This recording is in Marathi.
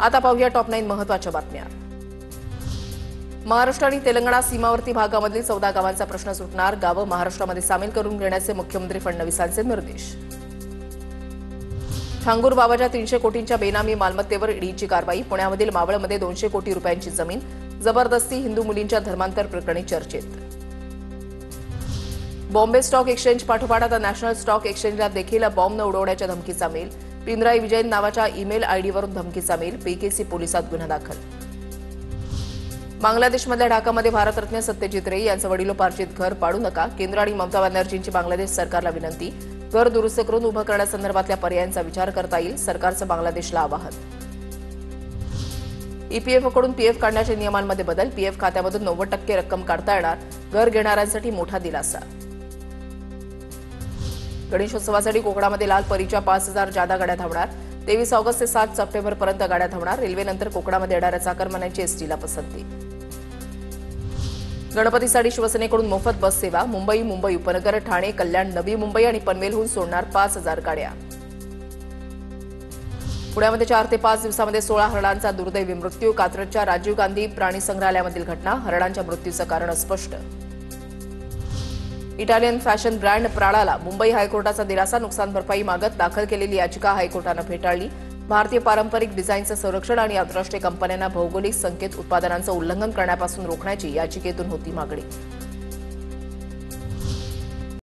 आता पाहूया टॉप 9 महत्त्वाच्या बातम्या। महाराष्ट्र आणि तेलंगणा सीमावर्ती भागामधील 14 गावांचा प्रश्न सुटणार, गावं महाराष्ट्रामध्ये सामील करून घेण्याचे मुख्यमंत्री फडणवीसांचे निर्देश। ठांगूर बाबाच्या 300 कोटींच्या बेनामी मालमत्तेवर ईडीची कारवाई, पुण्यामधील मावळमध्ये 200 कोटी रुपयांची जमीन, जबरदस्ती हिंदू मुलींच्या धर्मांतर प्रकरणी चर्चेत। बॉम्बे स्टॉक एक्सचेंज पाठोपाठ आता नॅशनल स्टॉक एक्सचेंजला देखील बॉम्ब न उडवण्याच्या धमकीचा मेल, पिनराई विजयन नावाच्या ईमेल आयडीवरून धमकीचा मेल, पीकेसी पोलिसात गुन्हा दाखल। बांगलादेशमधल्या ढाकामध्ये भारतरत्न सत्यजित रे यांचं वडिलोपार्जित घर पाडू नका, केंद्र आणि ममता बॅनर्जींची बांगलादेश सरकारला विनंती, घर दुरुस्त करून उभं करण्यासंदर्भातल्या पर्यायांचा विचार करता येईल, सरकारचं बांगलादेशला आवाहन। ईपीएफओकडून पीएफ काढण्याच्या नियमांमध्ये बदल, पीएफ खात्यामधून 90% रक्कम काढता येणार, घर घेणाऱ्यांसाठी मोठा दिलासा। गणेशोत्सवासाठी कोकणामध्ये लाल परीच्या 5000 जादा गाड्या धावणार, 23 ऑगस्ट ते 7 सप्टेंबरपर्यंत गाड्या धावणार, रेल्वेनंतर कोकणामध्ये येणाऱ्या चाकरमान्यांची एसटीला पसंती। गणपतीसाठी शिवसेनेकडून मोफत बस सेवा, मुंबई उपनगर, ठाणे, कल्याण, नवी मुंबई आणि पनवेलहून सोडणार 5000 गाड्या। पुण्यामध्ये 4 ते 5 दिवसांमध्ये 16 हरणांचा दुर्दैवी मृत्यू, कात्रजच्या राजीव गांधी प्राणी संग्रहालयामधील घटना, हरणांच्या मृत्यूचं कारण अस्पष्ट। इटालियन फॅशन ब्रँड प्राडाला मुंबई हायकोर्टाचा दिलासा, नुकसान भरपाई मागत दाखल केलेली याचिका हायकोर्टानं फेटाळली, भारतीय पारंपरिक डिझाईनचं संरक्षण आणि आंतरराष्ट्रीय कंपन्यांना भौगोलिक संकेत उत्पादनांचं उल्लंघन करण्यापासून रोखण्याची याचिकेतून होती मागणी।